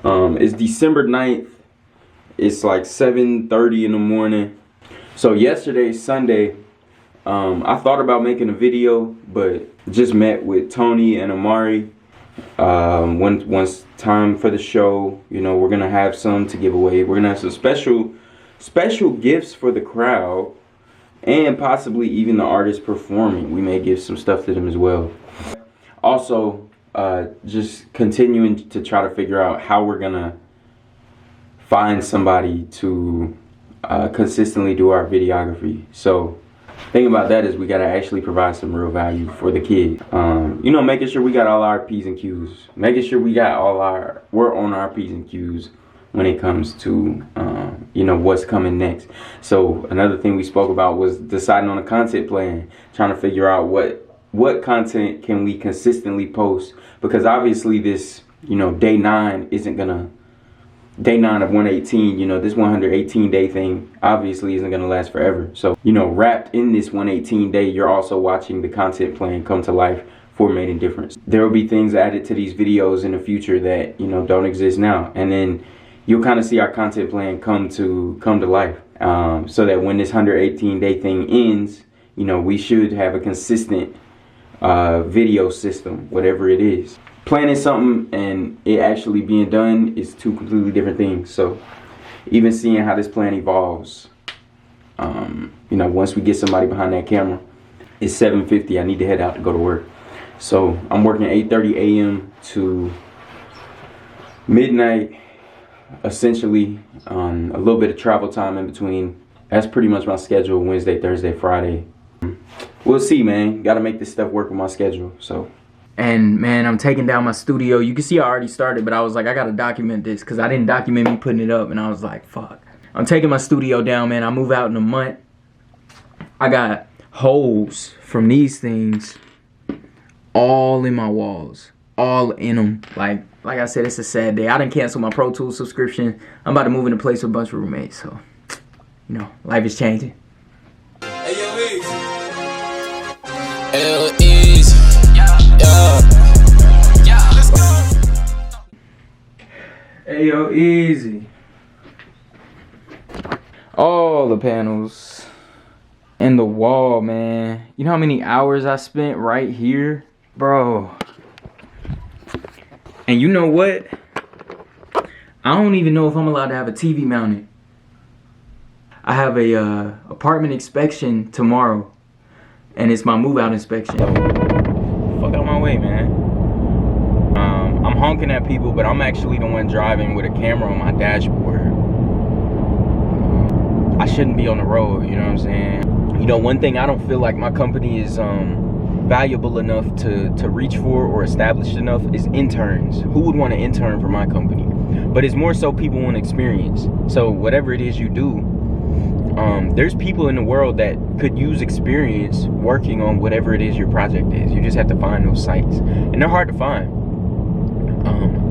It's December 9th. It's like 7:30 in the morning. So yesterday, Sunday, I thought about making a video, but just met with Tony and Amari. Once time for the show, you know, we're gonna have some to give away. We're gonna have some special gifts for the crowd, and possibly even the artists performing. We may give some stuff to them as well. Also, just continuing to try to figure out how we're gonna find somebody to consistently do our videography. So thing about that is we gotta actually provide some real value for the kids. You know, making sure we got all our P's and Q's, making sure we're on our P's and Q's when it comes to you know, what's coming next. So another thing we spoke about was deciding on a content plan, trying to figure out what content can we consistently post, because obviously this, you know, day 9 of 118, you know, this 118 day thing obviously isn't going to last forever. So, you know, wrapped in this 118 day, you're also watching the content plan come to life for Made in Difference. There will be things added to these videos in the future that, you know, don't exist now, and then you'll kind of see our content plan come to life, so that when this 118 day thing ends, you know, we should have a consistent video system, whatever it is. Planning something and it actually being done is two completely different things. So even seeing how this plan evolves, you know, once we get somebody behind that camera, it's 7:50. I need to head out to go to work. So I'm working 8:30 a.m. to midnight, essentially. A little bit of travel time in between. That's pretty much my schedule: Wednesday, Thursday, Friday. We'll see, man. Gotta make this stuff work with my schedule. So. And man, I'm taking down my studio. You can see I already started, but I was like, I gotta document this, because I didn't document me putting it up, and I was like, fuck. I'm taking my studio down, man. I move out in a month. I got holes from these things all in my walls, all in them. Like I said, it's a sad day. I done canceled my Pro Tools subscription. I'm about to move in a place with a bunch of roommates, so, you know, life is changing. Hey, yo, Easy. Yeah, let's go. Hey, yo, Easy. All the panels and the wall, man. You know how many hours I spent right here, bro? And you know what? I don't even know if I'm allowed to have a TV mounted. I have a apartment inspection tomorrow, and it's my move out inspection. Fuck out my way, man. I'm honking at people, but I'm actually the one driving with a camera on my dashboard. I shouldn't be on the road, you know what I'm saying? You know, one thing I don't feel like my company is valuable enough to reach for or established enough is interns. Who would want to intern for my company? But it's more so people want experience. So whatever it is you do, there's people in the world that could use experience working on whatever it is your project is. You just have to find those sites, and they're hard to find.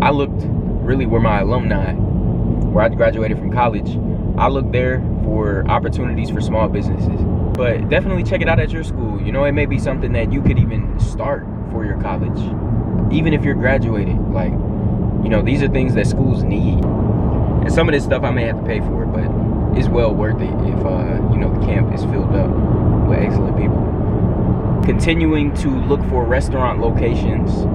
I looked really where my alumni, where I graduated from college, I looked there for opportunities for small businesses. But definitely check it out at your school. You know, it may be something that you could even start for your college, even if you're graduating. Like, you know, these are things that schools need, and some of this stuff I may have to pay for, but it's well worth it if you know, the camp is filled up with excellent people. Continuing to look for restaurant locations.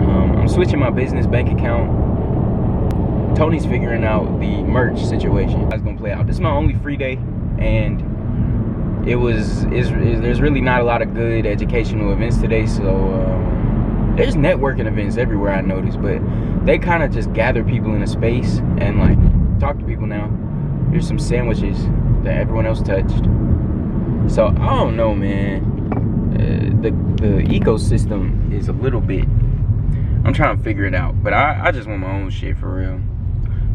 I'm switching my business bank account. Tony's figuring out the merch situation. That's gonna play out. This is my only free day, and there's really not a lot of good educational events today. So there's networking events everywhere, I noticed, but they kind of just gather people in a space and like talk to people now. Here's some sandwiches that everyone else touched. So I don't know, man. The ecosystem is a little bit, I'm trying to figure it out, but I just want my own shit for real.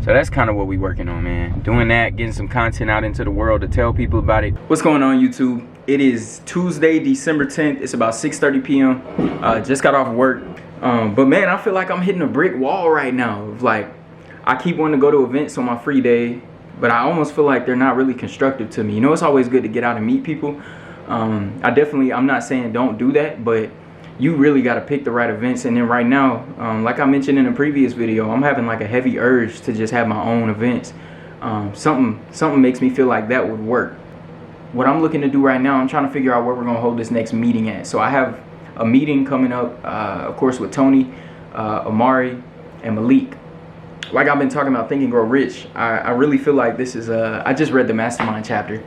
So that's kind of what we working on, man. Doing that, getting some content out into the world to tell people about it. What's going on, YouTube? It is Tuesday, December 10th. It's about 6:30 p.m. Just got off work. But man, I feel like I'm hitting a brick wall right now. Like, I keep wanting to go to events on my free day, but I almost feel like they're not really constructive to me. You know, it's always good to get out and meet people. I'm not saying don't do that, but you really got to pick the right events. And then right now, like I mentioned in a previous video, I'm having like a heavy urge to just have my own events. Something makes me feel like that would work. What I'm looking to do right now, I'm trying to figure out where we're gonna hold this next meeting at. So I have a meeting coming up, of course, with Tony, Amari, and Malik. Like I've been talking about Think and Grow Rich, I really feel like this is I just read the Mastermind chapter,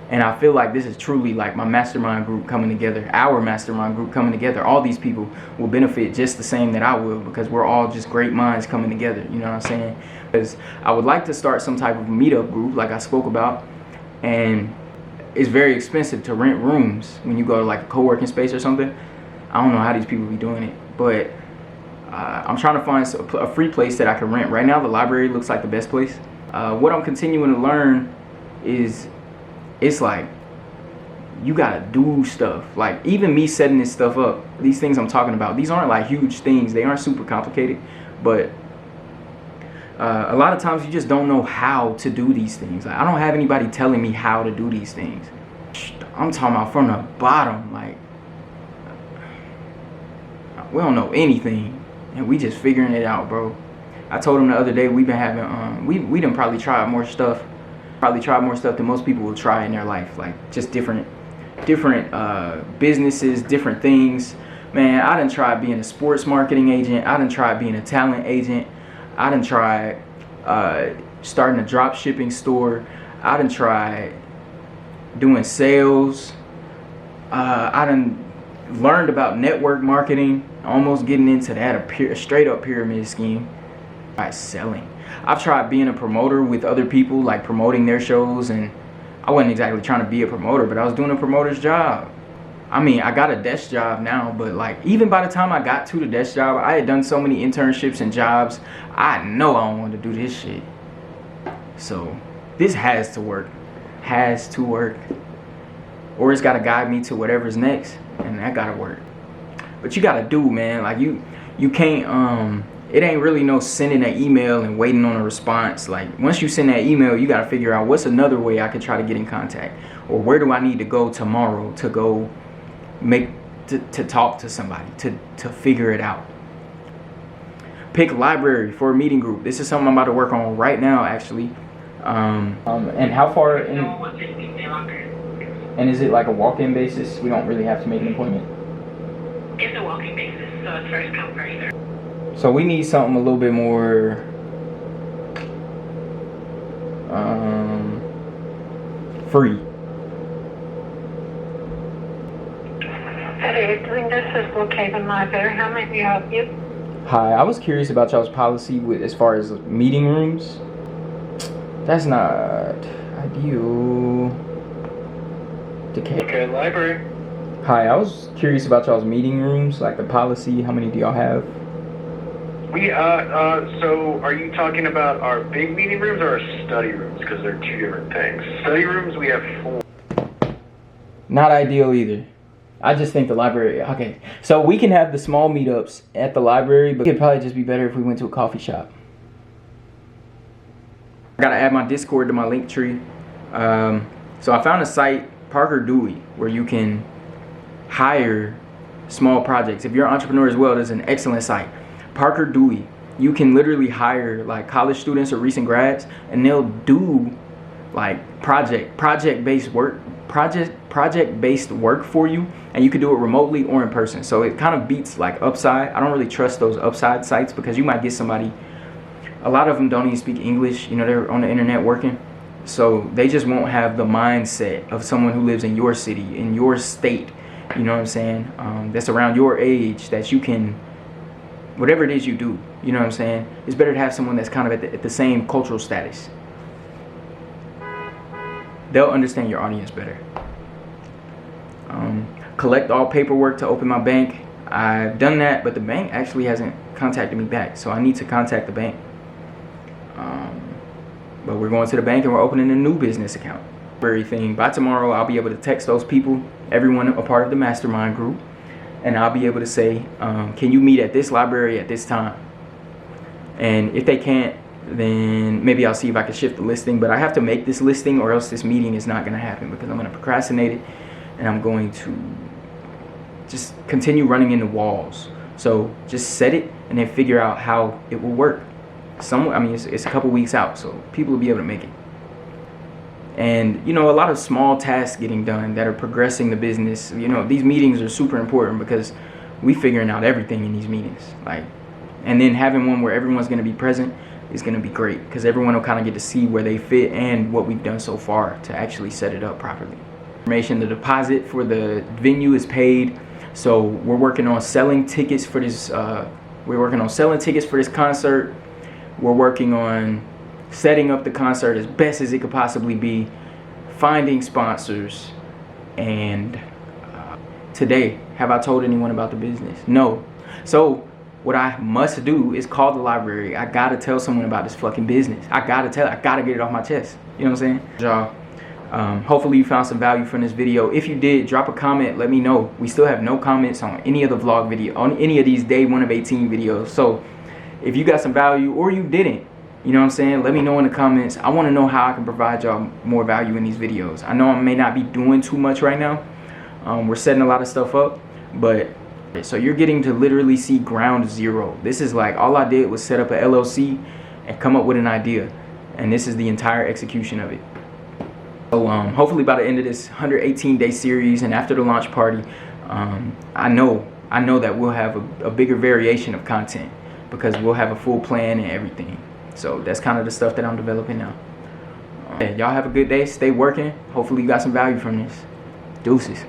and I feel like this is truly like my mastermind group coming together, our mastermind group coming together. All these people will benefit just the same that I will, because we're all just great minds coming together, you know what I'm saying? Because I would like to start some type of meetup group like I spoke about, and it's very expensive to rent rooms when you go to like a co-working space or something. I don't know how these people be doing it, but I'm trying to find a free place that I can rent. Right now the library looks like the best place. What I'm continuing to learn is it's like you gotta do stuff. Like even me setting this stuff up, these things I'm talking about, these aren't like huge things, they aren't super complicated, but a lot of times you just don't know how to do these things. Like, I don't have anybody telling me how to do these things. I'm talking about from the bottom. Like, we don't know anything, and we just figuring it out, bro. I told him the other day we've been having we done probably tried more stuff than most people will try in their life. Like just different businesses, different things. Man, I done tried being a sports marketing agent. I done tried being a talent agent. I done tried starting a drop shipping store. I done tried doing sales. I done learned about network marketing, almost getting into that, a straight up pyramid scheme. By selling. I've tried being a promoter with other people, like promoting their shows, and I wasn't exactly trying to be a promoter, but I was doing a promoter's job. I mean, I got a desk job now, but like even by the time I got to the desk job, I had done so many internships and jobs. I know I don't want to do this shit. So this has to work. Has to work. Or it's got to guide me to whatever's next, and that got to work. But you got to do, man. Like you can't it ain't really no sending an email and waiting on a response. Like once you send that email, you got to figure out what's another way I could try to get in contact, or where do I need to go tomorrow to go to talk to somebody, to figure it out. Pick library for a meeting group. This is something I'm about to work on right now, actually. And how far in, and is it like a walk-in basis? We don't really have to make an appointment. It's a walk-in basis, so it's first come, first served. So we need something a little bit more free. Hey, this is Brookhaven Library. How may we help you? Hi, I was curious about y'all's policy with as far as meeting rooms. That's not ideal. Okay, library. Hi, I was curious about y'all's meeting rooms, like the policy. How many do y'all have? So are you talking about our big meeting rooms or our study rooms? Because they're two different things. Study rooms, we have 4. Not ideal either. I just think the library, okay. So we can have the small meetups at the library, but it'd probably just be better if we went to a coffee shop. I gotta add my Discord to my Linktree. So I found a site, Parker Dewey, where you can hire small projects. If you're an entrepreneur as well, there's an excellent site. Parker Dewey. You can literally hire like college students or recent grads, and they'll do like project-based work for you, and you can do it remotely or in person. So it kind of beats like Upside. I don't really trust those Upside sites because you might get somebody, a lot of them don't even speak English, you know, they're on the internet working, so they just won't have the mindset of someone who lives in your city, in your state, you know what I'm saying, that's around your age, that you can, whatever it is you do, you know what I'm saying, it's better to have someone that's kind of at the same cultural status. They'll understand your audience better. Collect all paperwork to open my bank. I've done that, but the bank actually hasn't contacted me back, so I need to contact the bank. But we're going to the bank and we're opening a new business account. Very thing. By tomorrow, I'll be able to text those people, everyone a part of the mastermind group, and I'll be able to say, can you meet at this library at this time? And if they can't, then maybe I'll see if I can shift the listing, but I have to make this listing or else this meeting is not going to happen, because I'm going to procrastinate it and I'm going to just continue running into walls. So just set it and then figure out how it will work. I mean, it's a couple weeks out, so people will be able to make it. And you know, a lot of small tasks getting done that are progressing the business. You know, these meetings are super important because we figuring out everything in these meetings. Like, and then having one where everyone's going to be present is going to be great because everyone will kind of get to see where they fit and what we've done so far to actually set it up properly. The deposit for the venue is paid, so we're working on selling tickets for this. Concert. We're working on setting up the concert as best as it could possibly be, finding sponsors, and today, have I told anyone about the business? No. So what I must do is call the library. I gotta tell someone about this fucking business. I gotta get it off my chest. You know what I'm saying? Y'all, hopefully you found some value from this video. If you did, drop a comment, let me know. We still have no comments on any of the vlog video, on any of these day 1 of 18 videos. So if you got some value or you didn't, you know what I'm saying, let me know in the comments. I want to know how I can provide y'all more value in these videos. I know I may not be doing too much right now. We're setting a lot of stuff up, but so you're getting to literally see ground zero. This is like, all I did was set up a LLC and come up with an idea, and this is the entire execution of it. So hopefully by the end of this 118-day series and after the launch party, I know that we'll have a bigger variation of content because we'll have a full plan and everything. So that's kind of the stuff that I'm developing now. Y'all have a good day. Stay working. Hopefully you got some value from this. Deuces.